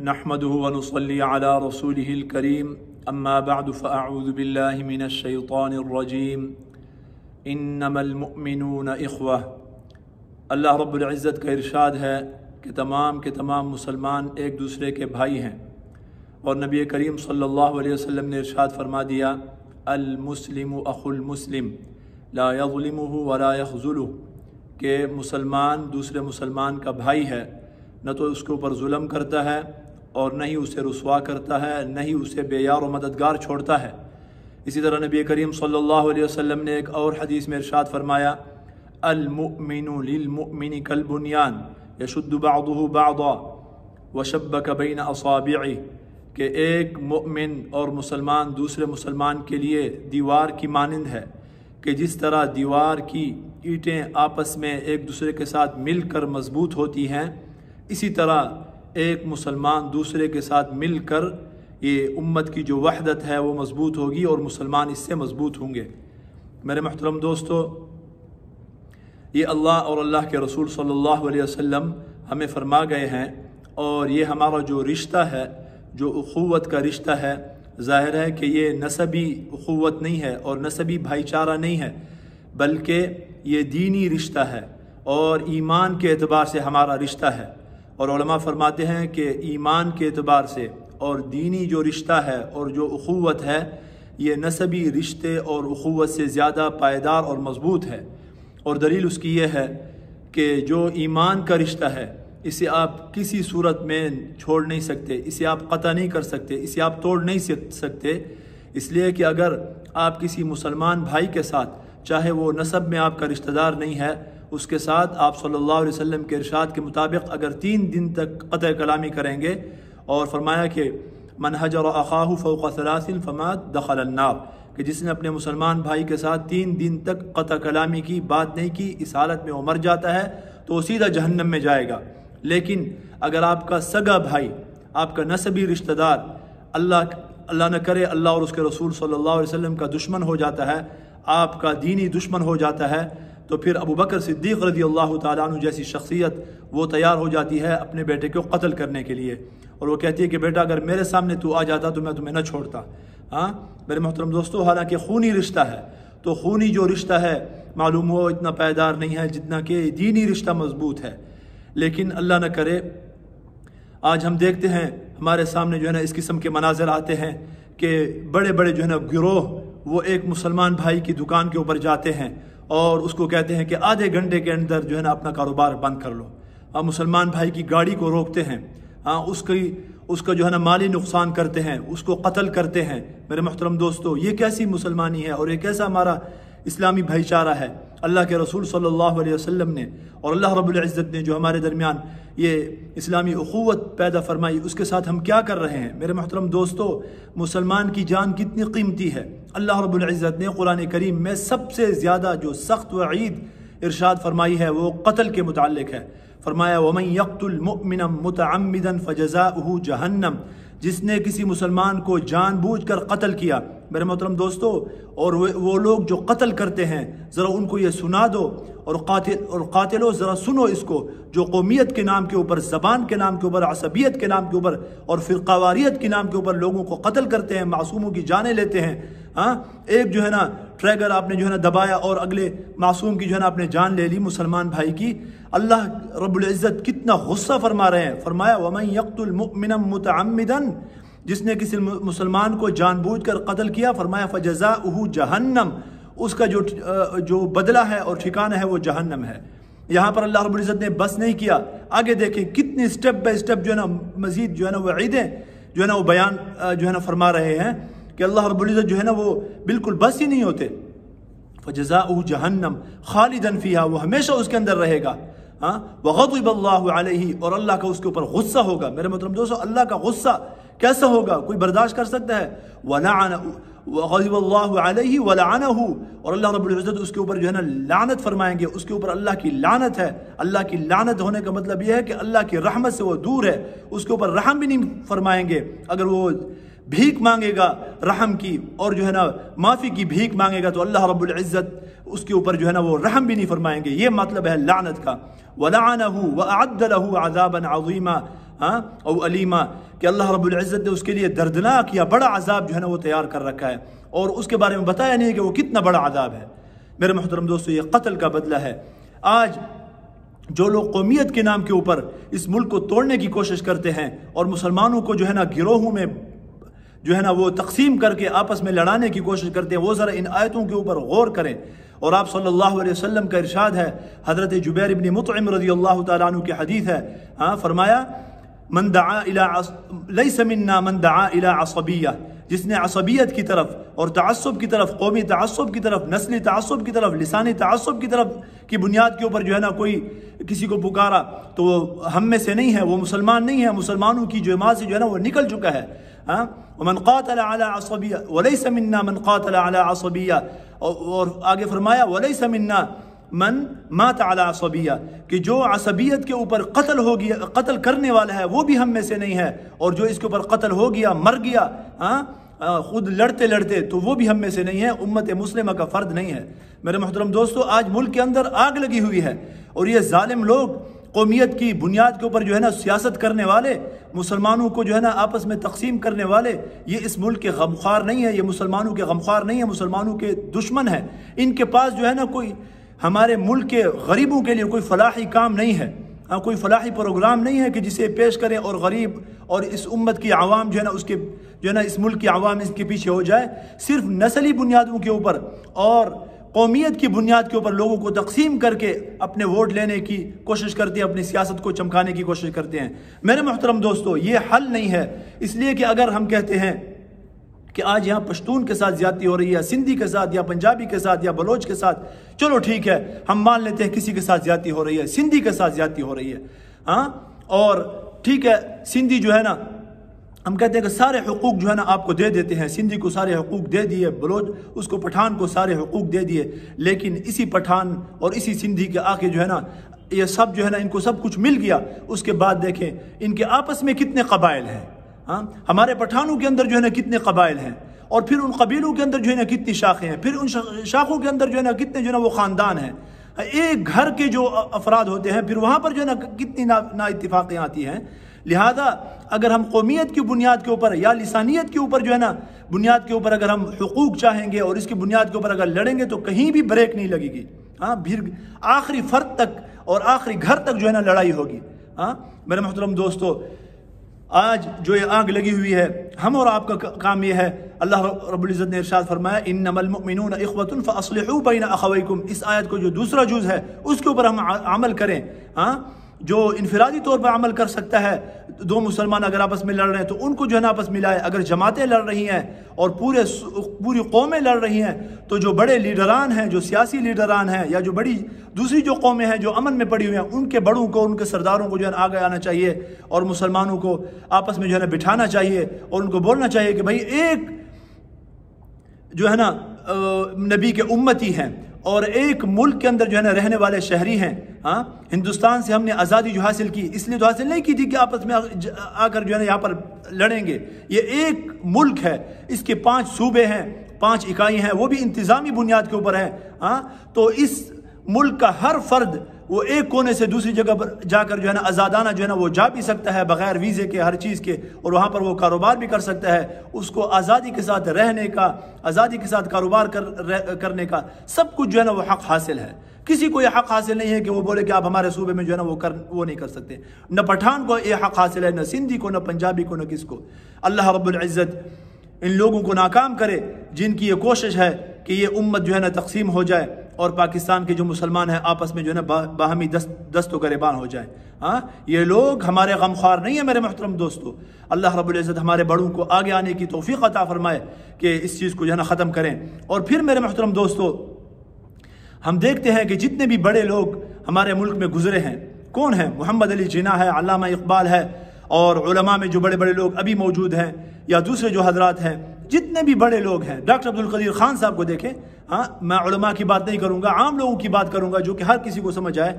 نحمده ونصلي على رسوله الكريم اما بعد فاعوذ بالله من الشیطان الرجیم انما المؤمنون اخوہ۔ اللہ رب العزت کا ارشاد ہے کہ تمام کے تمام مسلمان ایک دوسرے کے بھائی ہیں، اور نبی کریم صلی اللہ علیہ وسلم نے ارشاد فرما دیا المسلم اخو المسلم لا یظلمہ ولا یخذلہ، کہ مسلمان دوسرے مسلمان کا بھائی ہے، نہ تو اس کے اوپر ظلم کرتا ہے اور نہ ہی اسے رسوا کرتا ہے، نہ ہی اسے بے یار و مددگار چھوڑتا ہے۔ اسی طرح نبی کریم صلی اللہ علیہ وسلم نے ایک اور حدیث میں ارشاد فرمایا المؤمن للمؤمن کالبنیان یشد بعضه بعضا وشبک بین اصابعہ، کہ ایک مومن اور مسلمان دوسرے مسلمان کے لیے دیوار کی مانند ہے، کہ جس طرح دیوار کی اینٹیں آپس میں ایک دوسرے کے ساتھ مل کر مضبوط ہوتی ہیں، اسی طرح ایک مسلمان دوسرے کے ساتھ مل کر یہ امت کی جو وحدت ہے وہ مضبوط ہوگی اور مسلمان اس سے مضبوط ہوں گے۔ میرے محترم دوستو، یہ اللہ اور اللہ کے رسول صلی اللہ علیہ وسلم ہمیں فرما گئے ہیں، اور یہ ہمارا جو رشتہ ہے، جو اخوت کا رشتہ ہے، ظاہر ہے کہ یہ نسبی اخوت نہیں ہے اور نسبی بھائی چارہ نہیں ہے، بلکہ یہ دینی رشتہ ہے اور ایمان کے اعتبار سے ہمارا رشتہ ہے۔ اور علماء فرماتے ہیں کہ ایمان کے اعتبار سے اور دینی جو رشتہ ہے اور جو اخوت ہے، یہ نسبی رشتے اور اخوت سے زیادہ پائیدار اور مضبوط ہے۔ اور دلیل اس کی یہ ہے کہ جو ایمان کا رشتہ ہے، اسے آپ کسی صورت میں چھوڑ نہیں سکتے، اسے آپ قطع نہیں کر سکتے، اسے آپ توڑ نہیں سکتے، اس لیے کہ اگر آپ کسی مسلمان بھائی کے ساتھ، چاہے وہ نسب میں آپ کا رشتہ دار نہیں ہے، اس کے ساتھ آپ صلی اللہ علیہ وسلم کے ارشاد کے مطابق اگر 3 دن تک قطع کلامی کریں گے، اور فرمایا کہ من حجر اخاہ فوق 3 فما دخل النار، کہ جس نے اپنے مسلمان بھائی کے ساتھ 3 دن تک قطع کلامی کی، بات نہیں کی، اس حالت میں وہ مر جاتا ہے تو وہ سیدھا جہنم میں جائے گا۔ لیکن اگر آپ کا سگا بھائی، آپ کا نسبی رشتہ دار اللہ نہ کرے اللہ اور اس کے رسول صلی اللہ علیہ وسلم کا دشمن ہو جاتا ہے، آپ کا دینی دشمن ہو جاتا ہے، تو پھر ابو بکر صدیق رضی اللہ تعالیٰ عنہ جیسی شخصیت وہ تیار ہو جاتی ہے اپنے بیٹے کو قتل کرنے کے لیے، اور وہ کہتی ہے کہ بیٹا اگر میرے سامنے تو آ جاتا تو میں تمہیں نہ چھوڑتا۔ میرے محترم دوستو، حالانکہ خونی رشتہ ہے، تو خونی جو رشتہ ہے معلوم ہو اتنا پائیدار نہیں ہے جتنا کہ دینی رشتہ مضبوط ہے۔ لیکن اللہ نہ کرے آج ہم دیکھتے ہیں ہمارے سامنے جو ہے نا اس قسم کے مناظر آتے ہیں کہ بڑے بڑے جو ہے نا گروہ وہ ایک مسلمان بھائی کی دکان کے اوپر جاتے ہیں اور اس کو کہتے ہیں کہ آدھے گھنٹے کے اندر جو ہے نا اپنا کاروبار بند کر لو، مسلمان بھائی کی گاڑی کو روکتے ہیں، اس کا جو ہے نا مالی نقصان کرتے ہیں، اس کو قتل کرتے ہیں۔ میرے محترم دوستو، یہ کیسی مسلمانی ہے اور یہ کیسا ہمارا اسلامی بھائی چارہ ہے؟ اللہ کے رسول صلی اللہ علیہ وسلم نے اور اللہ رب العزت نے جو ہمارے درمیان یہ اسلامی اخوت پیدا فرمائی، اس کے ساتھ ہم کیا کر رہے ہیں؟ میرے محترم دوستو، مسلمان کی جان کتنی قیمتی ہے۔ اللہ رب العزت نے قرآن کریم میں سب سے زیادہ جو سخت وعید ارشاد فرمائی ہے وہ قتل کے متعلق ہے۔ فرمایا وَمَن يَقْتُلْ مُؤْمِنًا مُتَعَمِّدًا فَجَزَاؤُهُ جَهَنَّمْ، جس نے کسی مسلمان کو جان بوجھ کر قتل کیا۔ میرے محترم دوستو، اور وہ لوگ جو قتل کرتے ہیں ذرا ان کو یہ سنا دو، اور قاتلوں ذرا سنو اس کو، جو قومیت کے نام کے اوپر، زبان کے نام کے اوپر، عصبیت کے نام کے اوپر اور فرقہ واریت کے نام کے اوپر لوگوں کو قتل کرتے ہیں، معصوموں کی جانیں لیتے ہیں۔ ایک جو ہے نا ٹریگر آپ نے جو ہے نا دبایا اور اگلے معصوم کی جو ہے نا آپ نے جان لے لی، مسلمان بھائی کی۔ اللہ رب العزت کتنا غصہ فرما رہے ہیں، فرمایا وَمَن يَقْتُلْ مُؤْمِنًا مُتَعَمِّدًا، جس نے کسی مسلمان کو جان بوجھ کر قتل کیا، فرمایا فَجَزَاؤُهُ جَهَنَّمْ، اس کا جو بدلہ ہے اور ٹھکانہ ہے وہ جہنم ہے۔ یہاں پر اللہ رب العزت نے بس نہیں کیا، آگے دیکھیں کتنی سٹیپ بائی سٹیپ جو ہے نا مزید جو ہے نا وعیدیں جو ہے نا وہ بیان جو ہے نا فرما رہے ہیں کہ اللہ رب العزت جو ہے نا وہ بالکل بس ہی نہیں ہوتے۔ فَجَزَاؤُهُ جَهَنَّمْ خَالِدًا فِيهَا، وہ ہمیشہ اس کے اندر رہے گا۔ وَغَضِبَ اللَّهُ عَلَيْهِ، اور اللہ کا اس کے اوپر غصہ ہوگا۔ میرے محترم دوستو، اللہ کا غصہ کیسا ہوگا؟ کوئی برداشت کر سکتا ہے؟ وَغَضِبَ اللَّهُ عَلَيْهِ وَلَعَنَهُ، اور اللہ رب العزت اس کے اوپر جو ہے نا لعنت فرمائیں گے، اس کے اوپر اللہ کی لعنت ہے۔ اللہ کی لعنت ہونے کا مطلب یہ ہے کہ اللہ کی رحمت سے وہ دور ہے، اس کے اوپر رحم بھی نہیں فرمائیں گے۔ اگر وہ بھیک مانگے گا رحم کی اور جو ہے نا معافی کی بھیک مانگے گا تو اللہ رب العزت اس کے اوپر جو ہے نا وہ رحم بھی نہیں فرمائیں گے۔ یہ مطلب ہے لعنت کا۔ وَلَعَنَهُ وَأَعَدَّ لَهُ عَذَابًا عَظِيمًا، او علیما کہ اللہ رب العزت نے اس کے لیے دردناک یا بڑا عذاب جو ہے نا وہ تیار کر رکھا ہے، اور اس کے بارے میں بتایا نہیں کہ وہ کتنا بڑا عذاب ہے۔ میرے محترم دوستو، یہ قتل کا بدلہ ہے۔ آج جو لوگ قومیت کے نام کے اوپر اس ملک کو توڑنے کی کوشش کرتے ہیں اور مسلمانوں کو جو ہے نا گروہوں میں جو ہے نا وہ تقسیم کر کے آپس میں لڑانے کی کوشش کرتے ہیں، وہ ذرا ان آیتوں کے اوپر غور کریں۔ اور آپ صلی اللہ علیہ وسلم کا ارشاد ہے، حضرت جبیر بن مطعم رضی اللہ تعالیٰ عنہ کی حدیث ہے، فرمایا من دعا لیس منا من دعا الی عصبیہ، جس نے عصبیت کی طرف اور تعصب کی طرف، قومی تعصب کی طرف، نسلی تعصب کی طرف، لسانی تعصب کی طرف کی بنیاد کے اوپر جو ہے نا کوئی کسی کو پکارا تو وہ ہم میں سے نہیں ہے، وہ مسلمان نہیں ہے، مسلمانوں کی جماعت سے جو ہے نا وہ نکل چکا ہے۔ ومن قاتل على عصبیہ وليس منا من قاتل على عصبیہ، اور آگے فرمایا ولیس منا من مات على عصبیہ، کہ جو عصبیت کے اوپر قتل کرنے والا ہے وہ بھی ہم میں سے نہیں ہے، اور جو اس کے اوپر قتل ہو گیا، مر گیا خود لڑتے لڑتے، تو وہ بھی ہم میں سے نہیں ہے، امت مسلمہ کا فرد نہیں ہے۔ میرے محترم دوستو، آج ملک کے اندر آگ لگی ہوئی ہے، اور یہ ظالم لوگ قومیت کی بنیاد کے اوپر جو ہے نا سیاست کرنے والے، مسلمانوں کو جو ہے نا آپس میں تقسیم کرنے والے، یہ اس ملک کے غمخوار نہیں ہے، یہ مسلمانوں کے غمخوار نہیں ہے، مسلمانوں کے دشمن ہیں۔ ان کے پاس جو ہے نا کوئی ہمارے ملک کے غریبوں کے لیے کوئی فلاحی کام نہیں ہے، کوئی فلاحی پروگرام نہیں ہے کہ جسے پیش کریں اور غریب اور اس امت کی عوام جو ہے نا اس کے جو ہے نا اس ملک کی عوام اس کے پیچھے ہو جائے۔ صرف نسلی بنیادوں کے اوپر اور قومیت کی بنیاد کے اوپر لوگوں کو تقسیم کر کے اپنے ووٹ لینے کی کوشش کرتے ہیں، اپنی سیاست کو چمکانے کی کوشش کرتے ہیں۔ میرے محترم دوستو، یہ حل نہیں ہے، اس لیے کہ اگر ہم کہتے ہیں کہ آج یہاں پشتون کے ساتھ زیادتی ہو رہی ہے، سندھی کے ساتھ یا پنجابی کے ساتھ یا بلوچ کے ساتھ، چلو ٹھیک ہے، ہم مان لیتے ہیں کسی کے ساتھ زیادتی ہو رہی ہے، سندھی کے ساتھ زیادتی ہو رہی ہے، اور ٹھیک ہے سندھی جو ہے نا ہم کہتے ہیں کہ سارے حقوق جو ہے نا آپ کو دے دیتے ہیں، سندھی کو سارے حقوق دے دیے، بلوچ اس کو پٹھان کو سارے حقوق دے دیے، لیکن اسی پٹھان اور اسی سندھی کے آگے جو ہے نا یہ سب جو ہے نا ان کو سب کچھ مل گیا، اس کے بعد دیکھیں ان کے آپس میں کتنے قبائل ہیں، ہمارے پٹھانوں کے اندر جو ہے نا کتنے قبائل ہیں، اور پھر ان قبیلوں کے اندر جو ہے نا کتنی شاخیں ہیں، پھر ان شاخوں کے اندر جو ہے نا کتنے جو ہے نا وہ خاندان ہیں، ایک گھر کے جو افراد ہوتے ہیں، پھر وہاں پر جو ہے نا کتنی نا اتفاقیاں آتی ہیں۔ لہذا اگر ہم قومیت کی بنیاد کے اوپر یا لسانیت کے اوپر جو ہے نا بنیاد کے اوپر اگر ہم حقوق چاہیں گے اور اس کی بنیاد کے اوپر اگر لڑیں گے تو کہیں بھی بریک نہیں لگے گی، پھر آخری فرد تک اور آخری گھر تک جو ہے نا لڑائی ہوگی۔ میرے محترم دوستو، آج جو یہ آگ لگی ہوئی ہے، ہم اور آپ کا کام یہ ہے، اللہ رب العزت نے ارشاد فرمایا انما المؤمنون اخوة فاصلحوا بین اخویکم، اس آیت کو جو دوسرا جز ہے اس کے اوپر ہم عمل کریں۔ جو انفرادی طور پر عمل کر سکتا ہے، دو مسلمان اگر آپس میں لڑ رہے ہیں تو ان کو جو ہے نا آپس ملائے، اگر جماعتیں لڑ رہی ہیں اور پوری قومیں لڑ رہی ہیں تو جو بڑے لیڈران ہیں، جو سیاسی لیڈران ہیں، یا جو بڑی دوسری جو قومیں ہیں جو امن میں پڑی ہوئی ہیں، ان کے بڑوں کو، ان کے سرداروں کو جو ہے نا آگے آنا چاہیے اور مسلمانوں کو آپس میں جو ہے نا بٹھانا چاہیے اور ان کو بولنا چاہیے کہ بھائی ایک جو ہے نا نبی کے امتی ہیں اور ایک ملک کے اندر جو ہے نا رہنے والے شہری ہیں۔ ہندوستان سے ہم نے آزادی جو حاصل کی اس لیے تو حاصل نہیں کی تھی کہ آپس میں آ کر جو ہے نا یہاں پر لڑیں گے، یہ ایک ملک ہے، اس کے 5 صوبے ہیں، 5 اکائی ہیں، وہ بھی انتظامی بنیاد کے اوپر ہیں۔ تو اس ملک کا ہر فرد وہ ایک کونے سے دوسری جگہ پر جا کر جو ہے نا آزادانہ جو ہے نا وہ جا بھی سکتا ہے بغیر ویزے کے، ہر چیز کے، اور وہاں پر وہ کاروبار بھی کر سکتا ہے، اس کو آزادی کے ساتھ رہنے کا، آزادی کے ساتھ کاروبار کرنے کا سب کچھ جو ہے نا وہ حق حاصل ہے۔ کسی کو یہ حق حاصل نہیں ہے کہ وہ بولے کہ آپ ہمارے صوبے میں جو ہے نا وہ نہیں کر سکتے، نہ پٹھان کو یہ حق حاصل ہے، نہ سندھی کو، نہ پنجابی کو، نہ کس کو۔ اللہ رب العزت ان لوگوں کو ناکام کرے جن کی یہ کوشش ہے کہ یہ امت جو ہے نا تقسیم ہو جائے اور پاکستان کے جو مسلمان ہیں آپس میں جو ہے نا باہمی دست و گریبان ہو جائیں۔ یہ لوگ ہمارے غمخوار نہیں ہیں میرے محترم دوستو۔ اللہ رب العزت ہمارے بڑوں کو آگے آنے کی توفیق عطا فرمائے کہ اس چیز کو جو ہے نا ختم کریں۔ اور پھر میرے محترم دوستو، ہم دیکھتے ہیں کہ جتنے بھی بڑے لوگ ہمارے ملک میں گزرے ہیں، کون ہیں؟ محمد علی جناح ہے، علامہ اقبال ہے، اور علماء میں جو بڑے بڑے لوگ ابھی موجود ہیں یا دوسرے جو حضرات ہیں، جتنے بھی بڑے لوگ ہیں، ڈاکٹر عبدالقدیر خان صاحب کو دیکھیں، میں علماء کی بات نہیں کروں گا، عام لوگوں کی بات کروں گا جو کہ ہر کسی کو سمجھ آئے۔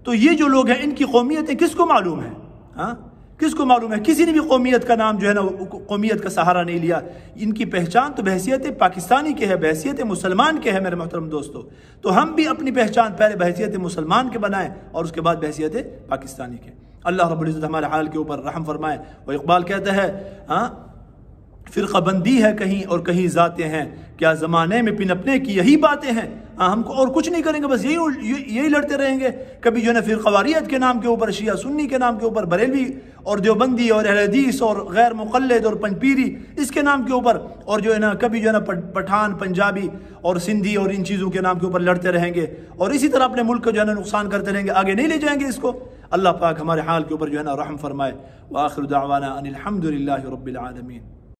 تو یہ جو لوگ ہیں ان کی قومیتیں کس کو معلوم ہیں؟ کس کو معلوم ہے؟ کسی نے بھی قومیت کا نام جو ہے نا قومیت کا سہارا نہیں لیا۔ ان کی پہچان تو بحیثیت پاکستانی کے ہے، بحیثیت مسلمان کے ہے میرے محترم دوستو۔ تو ہم بھی اپنی پہچان پہلے بحیثیت مسلمان کے بنائیں اور اس کے بعد بحیثیت پاکستانی کے۔ اللہ رب العزت ہمارے حال کے اوپر رحم فرمائے۔ وہ اقبال کہتا ہے ہاں فرقہ بندی ہے کہیں اور کہیں ذاتیں ہیں، کیا زمانے میں پنپنے کی یہی باتیں ہیں۔ ہم کو اور کچھ نہیں کریں گے، بس یہی لڑتے رہیں گے۔ کبھی جو ہے نا فرقواریت کے نام کے اوپر، شیعہ سنی کے نام کے اوپر، بریلوی اور دیوبندی اور اہل حدیث اور غیر مقلد اور پنجپیری اس کے نام کے اوپر، اور جو ہے نا کبھی جو ہے نا پٹھان پنجابی اور سندھی اور ان چیزوں کے نام کے اوپر لڑتے رہیں گے، اور اسی طرح اپنے ملک کو جو ہے نا نقصان کرتے رہیں گے، آگے نہیں لے جائیں گے اس کو۔ اللہ پاک ہمارے حال کے اوپر جو ہے نا رحم فرمائے۔ وآخر دعوانا ان الحمد للہ رب العالمین۔